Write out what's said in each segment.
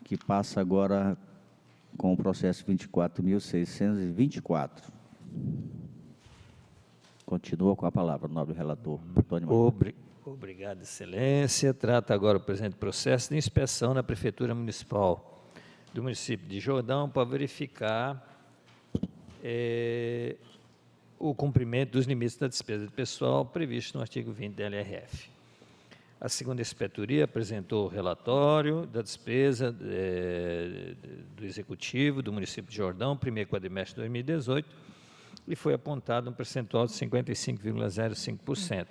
que passa agora com o processo 24.624. Continua com a palavra, nobre relator Antônio Maria. Obrigado, excelência. Trata agora o presente processo de inspeção na Prefeitura Municipal do município de Jordão para verificar o cumprimento dos limites da despesa de pessoal previsto no artigo 20 da LRF. A segunda inspetoria apresentou o relatório da despesa do Executivo do município de Jordão, primeiro quadrimestre de 2018, e foi apontado um percentual de 55,05%.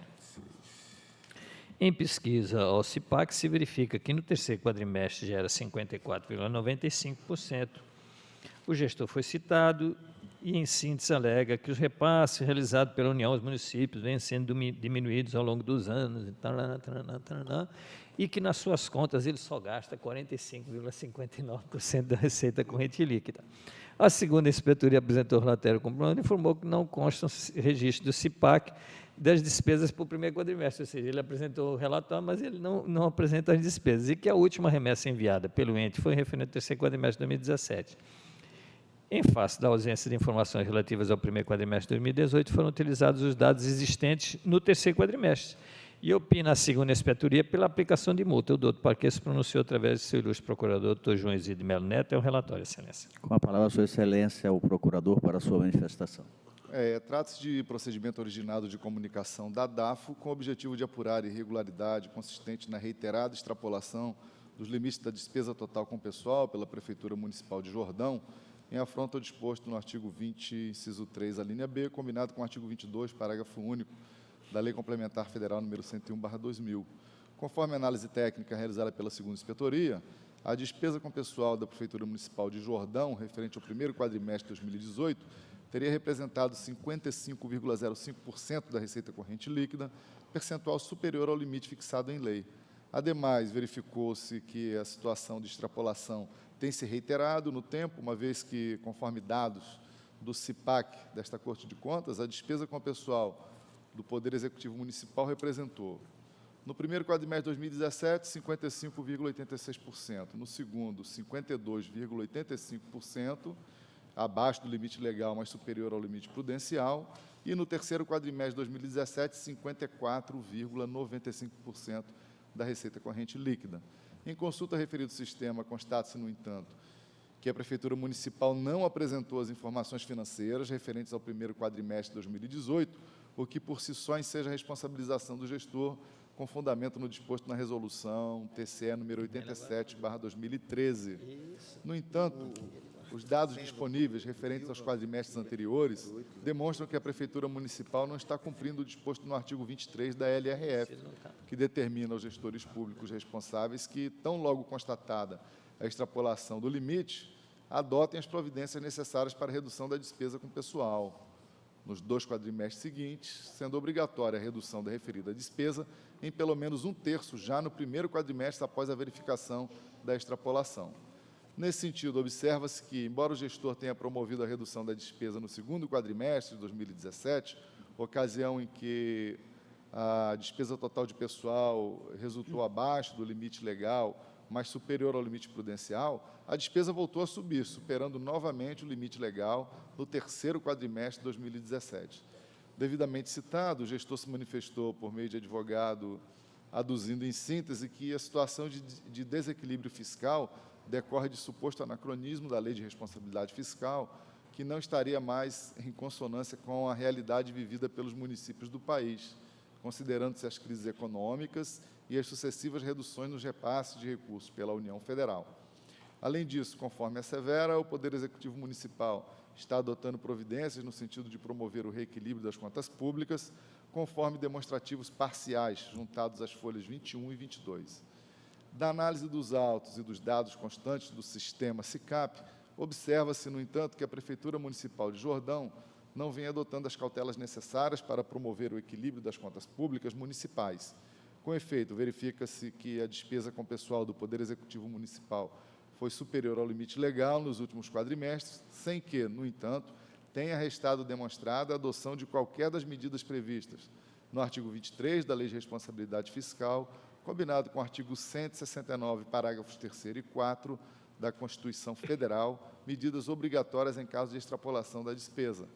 Em pesquisa ao CIPAC, se verifica que no terceiro quadrimestre já era 54,95%. O gestor foi citado e, em síntese, alega que os repasses realizados pela União aos municípios vêm sendo diminuídos ao longo dos anos, e que, nas suas contas, ele só gasta 45,59% da receita corrente líquida. A segunda inspetoria apresentou o relatório comprovando e informou que não constam registro do CIPAC das despesas para o primeiro quadrimestre, ou seja, ele apresentou o relatório, mas ele não apresenta as despesas, e que a última remessa enviada pelo ente foi referente ao terceiro quadrimestre de 2017. Em face da ausência de informações relativas ao primeiro quadrimestre de 2018, foram utilizados os dados existentes no terceiro quadrimestre. E opina a segunda inspetoria pela aplicação de multa. O doutor Parquet se pronunciou através de seu ilustre procurador, doutor João Isidro de Melo Neto. É o relatório, excelência. Com a palavra, sua excelência, o procurador, para a sua manifestação. Trata-se de procedimento originado de comunicação da DAFO com o objetivo de apurar irregularidade consistente na reiterada extrapolação dos limites da despesa total com pessoal pela Prefeitura Municipal de Jordão, em afronta ao disposto no artigo 20, inciso 3, a linha B, combinado com o artigo 22, parágrafo único, da Lei Complementar Federal número 101/2000. Conforme a análise técnica realizada pela segunda inspetoria, a despesa com pessoal da Prefeitura Municipal de Jordão, referente ao primeiro quadrimestre de 2018, teria representado 55,05% da receita corrente líquida, percentual superior ao limite fixado em lei. Ademais, verificou-se que a situação de extrapolação tem se reiterado no tempo, uma vez que, conforme dados do CIPAC, desta Corte de Contas, a despesa com pessoal do Poder Executivo Municipal representou, no primeiro quadrimestre de 2017, 55,86%, no segundo, 52,85%, abaixo do limite legal, mas superior ao limite prudencial, e no terceiro quadrimestre de 2017, 54,95% da receita corrente líquida. Em consulta ao referido sistema, constata-se, no entanto, que a Prefeitura Municipal não apresentou as informações financeiras referentes ao primeiro quadrimestre de 2018, o que por si só enseja a responsabilização do gestor, com fundamento no disposto na Resolução TCE número 87/2013. No entanto, os dados disponíveis referentes aos quadrimestres anteriores demonstram que a Prefeitura Municipal não está cumprindo o disposto no artigo 23 da LRF, que determina aos gestores públicos responsáveis que, tão logo constatada a extrapolação do limite, adotem as providências necessárias para a redução da despesa com pessoal. Nos 2 quadrimestres seguintes, sendo obrigatória a redução da referida despesa em pelo menos 1/3 já no primeiro quadrimestre após a verificação da extrapolação. Nesse sentido, observa-se que, embora o gestor tenha promovido a redução da despesa no segundo quadrimestre de 2017, ocasião em que a despesa total de pessoal resultou abaixo do limite legal, mas superior ao limite prudencial, a despesa voltou a subir, superando novamente o limite legal no terceiro quadrimestre de 2017. Devidamente citado, o gestor se manifestou por meio de advogado, aduzindo em síntese que a situação de desequilíbrio fiscal decorre de suposto anacronismo da Lei de Responsabilidade Fiscal, que não estaria mais em consonância com a realidade vivida pelos municípios do país, considerando-se as crises econômicas e as sucessivas reduções nos repasses de recursos pela União Federal. Além disso, conforme assevera, o Poder Executivo Municipal está adotando providências no sentido de promover o reequilíbrio das contas públicas, conforme demonstrativos parciais juntados às folhas 21 e 22. Da análise dos autos e dos dados constantes do sistema SICAP, observa-se, no entanto, que a Prefeitura Municipal de Jordão não vem adotando as cautelas necessárias para promover o equilíbrio das contas públicas municipais. Com efeito, verifica-se que a despesa com pessoal do Poder Executivo Municipal foi superior ao limite legal nos últimos quadrimestres, sem que, no entanto, tenha restado demonstrada a adoção de qualquer das medidas previstas no artigo 23 da Lei de Responsabilidade Fiscal, combinado com o artigo 169, parágrafos 3º e 4, da Constituição Federal, medidas obrigatórias em caso de extrapolação da despesa.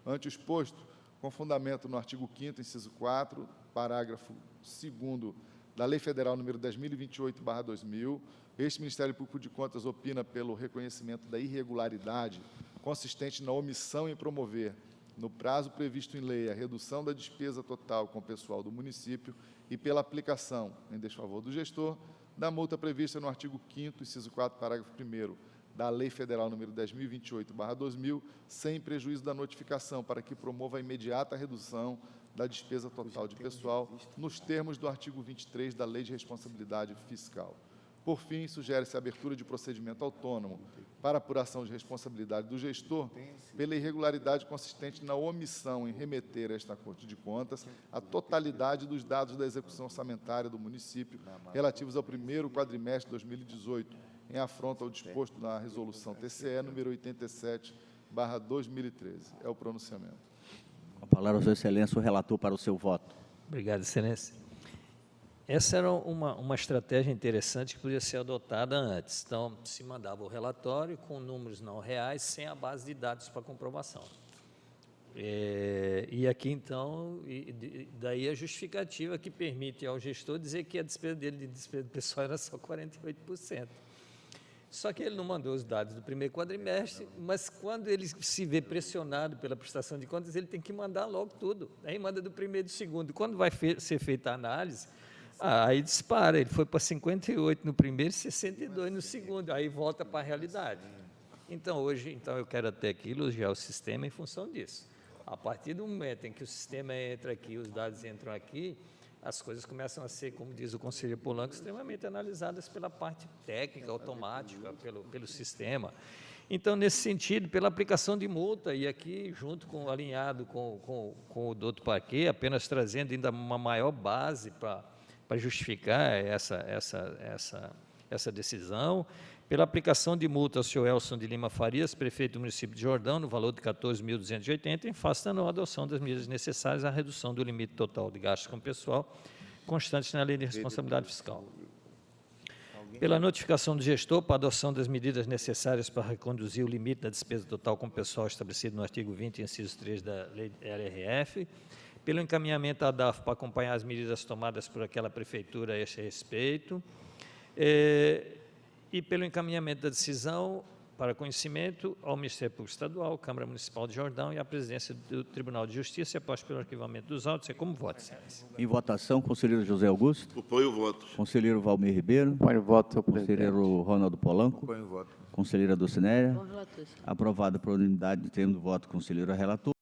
Ante o exposto, com fundamento no artigo 5º, inciso 4, parágrafo 2º da Lei Federal nº 10.028/2000, este Ministério Público de Contas opina pelo reconhecimento da irregularidade consistente na omissão em promover, no prazo previsto em lei, a redução da despesa total com o pessoal do município e pela aplicação, em desfavor do gestor, da multa prevista no artigo 5º, inciso 4, parágrafo 1º da Lei Federal nº 10.028/2000, sem prejuízo da notificação, para que promova a imediata redução da despesa total de pessoal, nos termos do artigo 23 da Lei de Responsabilidade Fiscal. Por fim, sugere-se a abertura de procedimento autônomo para apuração de responsabilidade do gestor pela irregularidade consistente na omissão em remeter a esta Corte de Contas a totalidade dos dados da execução orçamentária do município relativos ao primeiro quadrimestre de 2018, em afronta ao disposto na Resolução TCE número 87/2013. É o pronunciamento. Com a palavra, Sua Excelência, o relator para o seu voto. Obrigado, Excelência. Essa era uma estratégia interessante que podia ser adotada antes. Então, se mandava o relatório com números não reais, sem a base de dados para comprovação. E aqui, então, daí a justificativa que permite ao gestor dizer que a despesa dele de despesa pessoal era só 48%. Só que ele não mandou os dados do primeiro quadrimestre, mas quando ele se vê pressionado pela prestação de contas, ele tem que mandar logo tudo. Aí manda do primeiro e do segundo. Quando vai ser feita a análise, aí dispara, ele foi para 58 no primeiro e 62 no segundo, aí volta para a realidade. Então, hoje, eu quero até aqui elogiar o sistema em função disso. A partir do momento em que o sistema entra aqui, os dados entram aqui, as coisas começam a ser, como diz o conselheiro Polanco, extremamente analisadas pela parte técnica, automática, pelo sistema. Então, nesse sentido, pela aplicação de multa, e aqui, alinhado com o doutor Paquet, apenas trazendo ainda uma maior base para justificar essa decisão, pela aplicação de multa ao senhor Elson de Lima Farias, prefeito do município de Jordão, no valor de 14.280, em face da não adoção das medidas necessárias à redução do limite total de gastos com pessoal, constantes na Lei de Responsabilidade Fiscal. Pela notificação do gestor para a adoção das medidas necessárias para reconduzir o limite da despesa total com pessoal estabelecido no artigo 20, inciso 3 da Lei LRF, pelo encaminhamento à DAF para acompanhar as medidas tomadas por aquela prefeitura a este respeito, e pelo encaminhamento da decisão para conhecimento ao Ministério Público Estadual, Câmara Municipal de Jordão e à presidência do Tribunal de Justiça, e após pelo arquivamento dos autos, é como voto, Excelência. Em votação, conselheiro José Augusto. Apoio o voto. Conselheiro Valmir Ribeiro. Apoio o voto, senhor presidente. Conselheiro Ronaldo Polanco. Apoio o voto. Conselheira Dulcinéia. Aprovado por unanimidade de termo do voto, conselheiro relator.